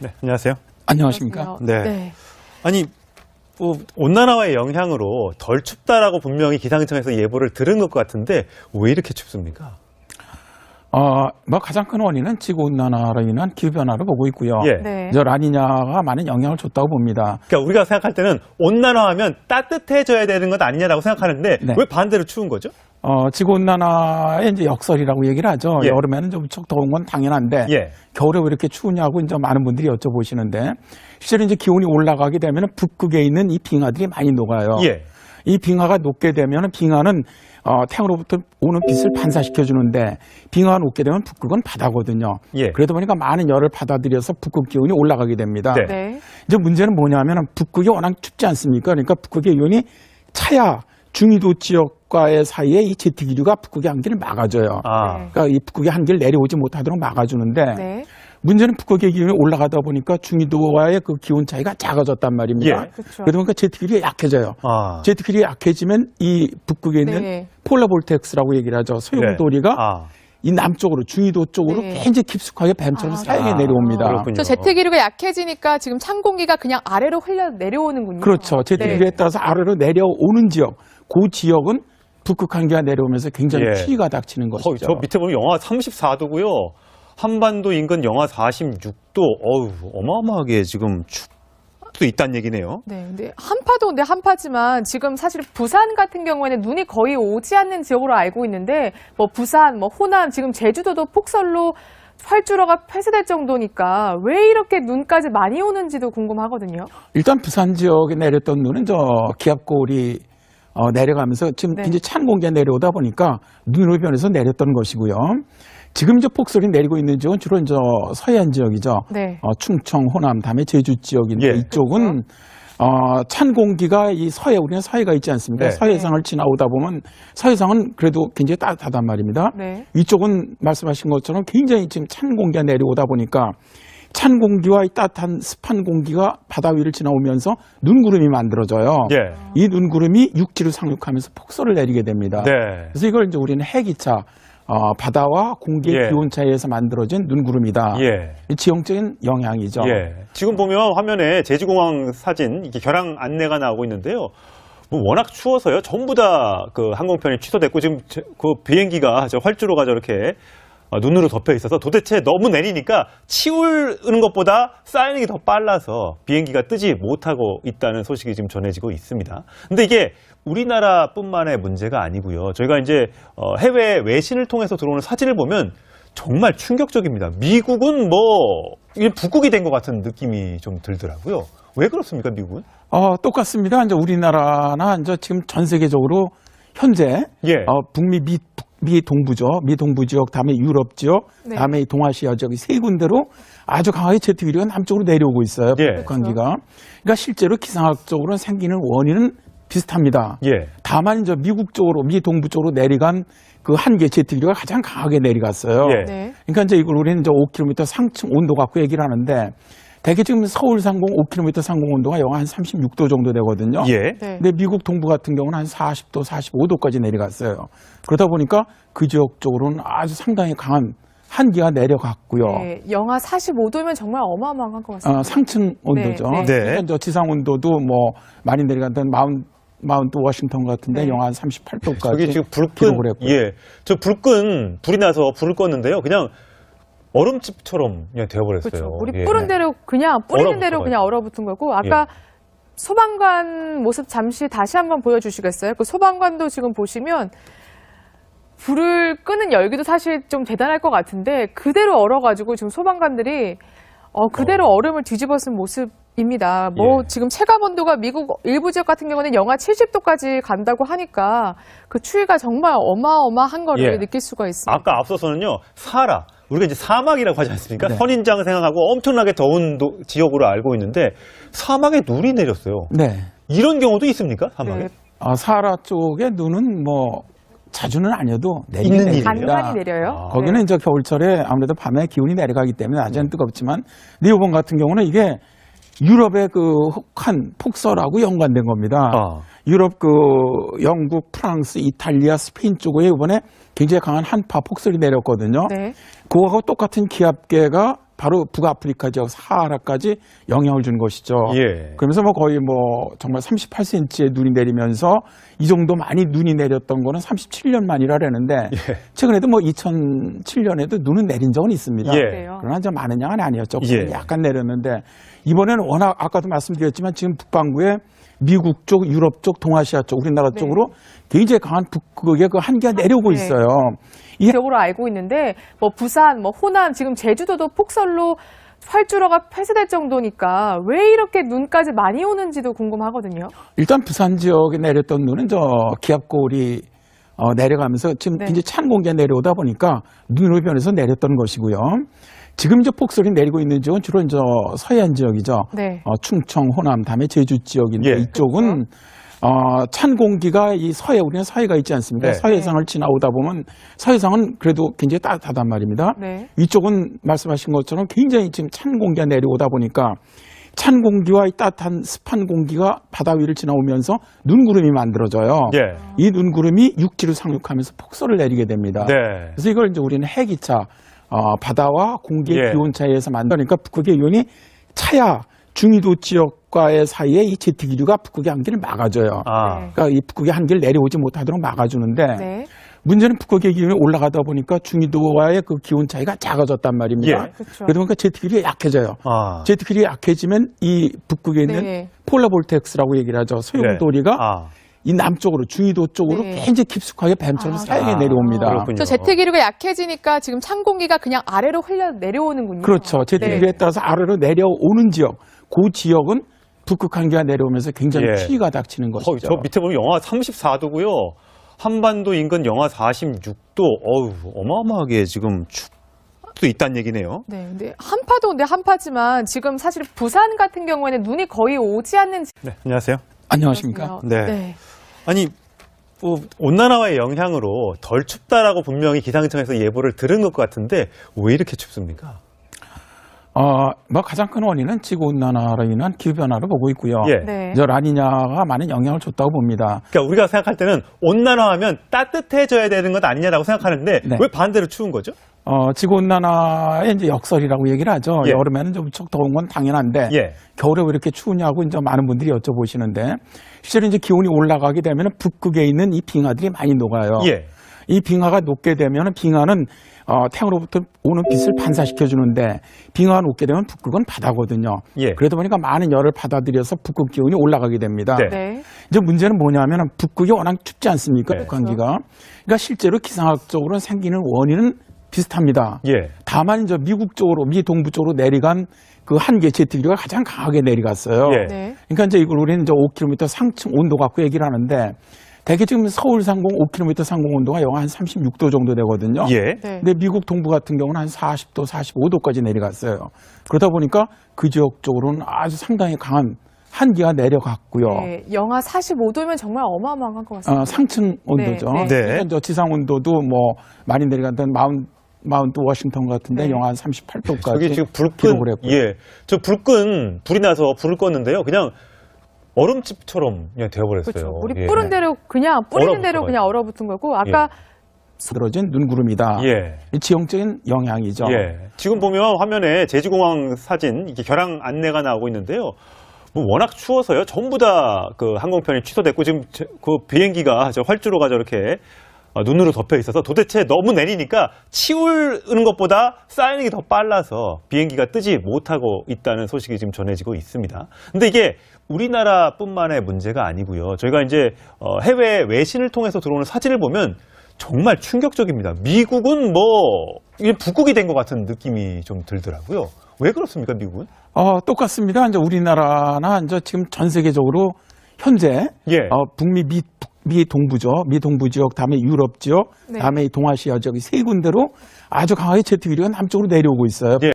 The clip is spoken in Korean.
네, 안녕하세요. 안녕하십니까? 네. 아니, 온난화의 영향으로 덜 춥다라고 분명히 기상청에서 예보를 들은 것 같은데 왜 이렇게 춥습니까? 가장 큰 원인은 지구온난화로 인한 기후변화를 보고 있고요. 예. 네. 저 라니냐가 많은 영향을 줬다고 봅니다. 그러니까 우리가 생각할 때는 온난화하면 따뜻해져야 되는 것 아니냐라고 생각하는데 네. 왜 반대로 추운 거죠? 지구온난화의 이제 역설이라고 얘기를 하죠. 예. 여름에는 좀 무척 더운 건 당연한데 예. 겨울에 왜 이렇게 추우냐고 이제 많은 분들이 여쭤보시는데 실제로 이제 기온이 올라가게 되면 북극에 있는 이 빙하들이 많이 녹아요. 예. 이 빙하가 녹게 되면 빙하는 태양으로부터 오는 빛을 반사시켜 주는데 빙하가 녹게 되면 북극은 바다거든요. 예. 그러다 보니까 많은 열을 받아들여서 북극 기온이 올라가게 됩니다. 네. 네. 이제 문제는 뭐냐면 북극이 워낙 춥지 않습니까? 그러니까 북극의 기온이 차야 중위도 지역과의 사이에 이 제트 기류가 북극의 한기를 막아줘요. 네. 그러니까 이 북극의 한기를 내려오지 못하도록 막아주는데 네. 문제는 북극의 기온이 올라가다 보니까 중위도와의 그 기온 차이가 작아졌단 말입니다. 예. 그렇죠. 그러다 보니까 제트 기류가 약해져요. 제트 기류가 약해지면 이 북극에 있는 네. 폴라 볼텍스라고 얘기를 하죠. 소용돌이가 이 남쪽으로 중위도 쪽으로 네. 굉장히 깊숙하게 뱀처럼 사이에 내려옵니다. 그렇군요. 저 제트 기류가 약해지니까 지금 찬 공기가 그냥 아래로 흘려 내려오는군요. 그렇죠. 제트 기류에 따라서 아래로 내려오는 지역, 그 지역은 북극 한기가 내려오면서 굉장히 예. 추위가 닥치는 것이죠. 저 밑에 보면 영하 34도고요. 한반도 인근 영하 46도. 어우, 어마어마하게 지금 춥도 있다는 얘기네요. 네, 근데 한파도 근데 한파지만 지금 사실 부산 같은 경우에는 눈이 거의 오지 않는 지역으로 알고 있는데 뭐 부산, 뭐 호남, 지금 제주도도 폭설로 활주로가 폐쇄될 정도니까 왜 이렇게 눈까지 많이 오는지도 궁금하거든요. 일단 부산 지역에 내렸던 눈은 저 기압골이 내려가면서 지금 네. 굉장히 찬 공기가 내려오다 보니까 눈으로 변해서 내렸던 것이고요. 지금 이제 폭설이 내리고 있는 지역은 주로 이제 서해안 지역이죠. 네. 충청, 호남, 다음에 제주 지역인데 예. 이쪽은 찬 공기가 이 우리는 서해가 있지 않습니까? 네. 서해상을 지나오다 보면 서해상은 그래도 굉장히 따뜻하단 말입니다. 네. 이쪽은 말씀하신 것처럼 굉장히 지금 찬 공기가 내려오다 보니까 찬 공기와 이 따뜻한 습한 공기가 바다 위를 지나오면서 눈구름이 만들어져요. 예. 이 눈구름이 육지를 상륙하면서 폭설을 내리게 됩니다. 네. 그래서 이걸 이제 우리는 해기차, 바다와 공기의 예. 기온 차이에서 만들어진 눈구름이다. 예. 이 지형적인 영향이죠. 예. 지금 보면 화면에 제주공항 사진, 이게 결항 안내가 나오고 있는데요. 뭐 워낙 추워서요. 전부 다 그 항공편이 취소됐고 지금 그 비행기가 활주로가 저렇게 눈으로 덮여 있어서 도대체 너무 내리니까 치우는 것보다 쌓이는 게 더 빨라서 비행기가 뜨지 못하고 있다는 소식이 지금 전해지고 있습니다. 근데 이게 우리나라뿐만의 문제가 아니고요. 저희가 이제 해외 외신을 통해서 들어오는 사진을 보면 정말 충격적입니다. 미국은 뭐 이게 북극이 된 것 같은 느낌이 좀 들더라고요. 왜 그렇습니까, 미국은? 똑같습니다. 이제 우리나라나 이제 지금 전 세계적으로 현재 예. 북미 미 동부죠. 미 동부 지역, 다음에 유럽 지역, 네. 다음에 이 동아시아 지역 이 세 군데로 아주 강하게 제트 기류가 남쪽으로 내려오고 있어요. 예. 북극 한기가. 그러니까 실제로 기상학적으로 생기는 원인은 비슷합니다. 예. 다만 이제 미국 쪽으로, 미 동부 쪽으로 내려간 그 한계 제트 기류가 가장 강하게 내려갔어요. 예. 네. 그러니까 이제 이걸 우리는 이제 5km 상층 온도 갖고 얘기를 하는데 대개 지금 서울 상공 5km 상공 온도가 영하 한 36도 정도 되거든요. 예. 네. 근데 미국 동부 같은 경우는 한 40도, 45도까지 내려갔어요. 그러다 보니까 그 지역 쪽으로는 아주 상당히 강한 한기가 내려갔고요. 네. 영하 45도면 정말 어마어마한 것 같습니다. 상층 온도죠. 네, 네. 그러니까 이제 지상 온도도 뭐 많이 내려갔던 마운트 워싱턴 같은데 네. 영하 한 38도까지 저기 지금 기록을 했고요. 예. 저 불이 나서 불을 껐는데요. 그냥 얼음집처럼 그냥 되어버렸어요. 그렇죠. 물이 예. 뿌린 대로 그냥 뿌리는 얼어붙어가지고. 대로 그냥 얼어붙은 거고 아까 소방관 모습 잠시 다시 한번 보여주시겠어요? 그 소방관도 지금 보시면 불을 끄는 열기도 사실 좀 대단할 것 같은데 그대로 얼어가지고 지금 소방관들이 그대로 얼음을 뒤집어 쓴 모습입니다. 뭐 예. 지금 체감 온도가 미국 일부 지역 같은 경우는 영하 70도까지 간다고 하니까 그 추위가 정말 어마어마한 거를 예. 느낄 수가 있습니다. 아까 앞서서는요, 사라. 우리가 이제 사막이라고 하지 않습니까? 네. 선인장 생각하고 엄청나게 더운 지역으로 알고 있는데 사막에 눈이 내렸어요. 네. 이런 경우도 있습니까? 사막에? 네. 사하라 쪽에 눈은 뭐 자주는 아니어도 내리긴 있는 내립니다. 일이에요? 간간히 내려요. 거기는 이제 겨울철에 아무래도 밤에 기온이 내려가기 때문에 낮에는 뜨겁지만 이번 같은 경우는 이게 유럽의 그 혹한 폭설하고 연관된 겁니다. 유럽 그 영국, 프랑스, 이탈리아, 스페인 쪽에 이번에 굉장히 강한 한파 폭설이 내렸거든요. 네. 그거하고 똑같은 기압계가 바로 북아프리카 지역 사하라까지 영향을 준 것이죠. 예. 그러면서 뭐 거의 뭐 정말 38cm의 눈이 내리면서 이 정도 많이 눈이 내렸던 거는 37년 만이라 그러는데 최근에도 뭐 2007년에도 눈은 내린 적은 있습니다. 예. 그러나 좀 많은 양은 아니었죠. 예. 약간 내렸는데 이번에는 워낙 아까도 말씀드렸지만 지금 북반구에 미국 쪽, 유럽 쪽, 동아시아 쪽, 우리나라 네. 쪽으로 굉장히 강한 북극의 그 한기가 내려오고 네. 있어요. 적으로 알고 있는데 뭐 부산, 뭐 호남, 지금 제주도도 폭설로 활주로가 폐쇄될 정도니까 왜 이렇게 눈까지 많이 오는지도 궁금하거든요. 일단 부산 지역에 내렸던 눈은 저 기압골이 내려가면서 지금 네. 이제 찬 공기가 내려오다 보니까 눈으로 변해서 내렸던 것이고요. 지금 이제 폭설이 내리고 있는 지역은 주로 이제 서해안 지역이죠. 네. 충청, 호남, 다음에 제주 지역인데 예. 이쪽은 찬 공기가 이 서해, 우리는 서해가 있지 않습니까? 네. 서해상을 지나오다 보면 서해상은 그래도 굉장히 따뜻하단 말입니다. 네. 이쪽은 말씀하신 것처럼 굉장히 지금 찬 공기가 내려오다 보니까 찬 공기와 이 따뜻한 습한 공기가 바다 위를 지나오면서 눈구름이 만들어져요. 예. 이 눈구름이 육지를 상륙하면서 폭설을 내리게 됩니다. 네. 그래서 이걸 이제 우리는 해기차, 바다와 공기의 예. 기온 차이에서 만드니까 북극의 기온이 차야 중위도 지역과의 사이에 이 제트 기류가 북극의 한기를 막아줘요. 아. 네. 그러니까 이 북극의 한기를 내려오지 못하도록 막아주는데 네. 문제는 북극의 기온이 올라가다 보니까 중위도와의 그 기온 차이가 작아졌단 말입니다. 예. 그렇죠. 그러다 보니까 제트 기류가 약해져요. 아. 제트 기류가 약해지면 이 북극에 있는 네. 폴라 볼텍스라고 얘기를 하죠. 소용돌이가 아. 이 남쪽으로 중위도 쪽으로 네. 굉장히 깊숙하게 뱀처럼 사이에 아, 내려옵니다. 그렇군요. 저 제트 기류가 약해지니까 지금 찬 공기가 그냥 아래로 흘려 내려오는군요. 그렇죠. 제트 네. 기류에 따라서 아래로 내려오는 지역, 그 지역은 북극 한기가 내려오면서 굉장히 예. 추위가 닥치는 것이죠. 저 밑에 보면 영하 34도고요. 한반도 인근 영하 46도. 어우, 어마어마하게 지금 춥도 있다는 얘기네요. 네, 근데 한파도 근데 한파지만 지금 사실 부산 같은 경우에는 눈이 거의 오지 않는 네, 안녕하세요. 안녕하십니까? 네. 네. 아니, 뭐 온난화의 영향으로 덜 춥다라고 분명히 기상청에서 예보를 들은 것 같은데 왜 이렇게 춥습니까? 뭐 가장 큰 원인은 지구온난화로 인한 기후변화로 보고 있고요. 예. 네. 저 라니냐가 많은 영향을 줬다고 봅니다. 그러니까 우리가 생각할 때는 온난화하면 따뜻해져야 되는 것 아니냐라고 생각하는데 네. 왜 반대로 추운 거죠? 지구온난화의 이제 역설이라고 얘기를 하죠. 예. 여름에는 좀 무척 더운 건 당연한데 예. 겨울에 왜 이렇게 추우냐고 이제 많은 분들이 여쭤보시는데 실제로 이제 기온이 올라가게 되면 북극에 있는 이 빙하들이 많이 녹아요. 예. 이 빙하가 녹게 되면 빙하는 태양으로부터 오는 빛을 반사시켜 주는데 빙하가 녹게 되면 북극은 바다거든요. 예. 그러다 보니까 많은 열을 받아들여서 북극 기온이 올라가게 됩니다. 네. 네. 이제 문제는 뭐냐면 북극이 워낙 춥지 않습니까? 네. 북한기가. 그러니까 실제로 기상학적으로 생기는 원인은 비슷합니다. 예. 다만 이제 미국 쪽으로, 미 동부 쪽으로 내려간 그 한계 제트 기류가 가장 강하게 내려갔어요. 예. 네. 그러니까 이제 이걸 우리는 이제 5km 상층 온도 갖고 얘기를 하는데 대개 지금 서울 상공 5km 상공 온도가 영하 한 36도 정도 되거든요. 예. 네. 근데 미국 동부 같은 경우는 한 40도, 45도까지 내려갔어요. 그러다 보니까 그 지역 쪽으로는 아주 상당히 강한 한기가 내려갔고요. 네. 영하 45도면 정말 어마어마한 것 같습니다. 상층 온도죠. 네, 네. 그러니까 저 지상 온도도 뭐 많이 내려갔던 마운트 워싱턴 같은데 네. 영하 한 38도까지 저기 지금 불 기록을 끈, 했고요. 예. 저 불이 나서 불을 껐는데요. 그냥 얼음집처럼 그냥 되어버렸어요. 그렇죠. 우리 예. 뿌린 대로 그냥 뿌리는 얼어붙어가지고. 대로 그냥 얼어붙은 거고 아까 들어진 눈구름이다. 예. 이 지형적인 영향이죠. 예. 지금 보면 화면에 제주공항 사진, 이게 결항 안내가 나오고 있는데요. 뭐 워낙 추워서요. 전부 다 그 항공편이 취소됐고 지금 그 비행기가 저 활주로가 저렇게 눈으로 덮여 있어서 도대체 너무 내리니까 치우는 것보다 쌓이는 게 더 빨라서 비행기가 뜨지 못하고 있다는 소식이 지금 전해지고 있습니다. 근데 이게 우리나라뿐만의 문제가 아니고요. 저희가 이제 해외 외신을 통해서 들어오는 사진을 보면 정말 충격적입니다. 미국은 뭐 이게 북극이 된 것 같은 느낌이 좀 들더라고요. 왜 그렇습니까, 미국은? 똑같습니다. 이제 우리나라나 이제 지금 전 세계적으로 현재 예. 북미 미 동부죠. 미 동부 지역, 다음에 유럽 지역, 네. 다음에 이 동아시아 지역 이 세 군데로 아주 강하게 제트 기류가 남쪽으로 내려오고 있어요. 예.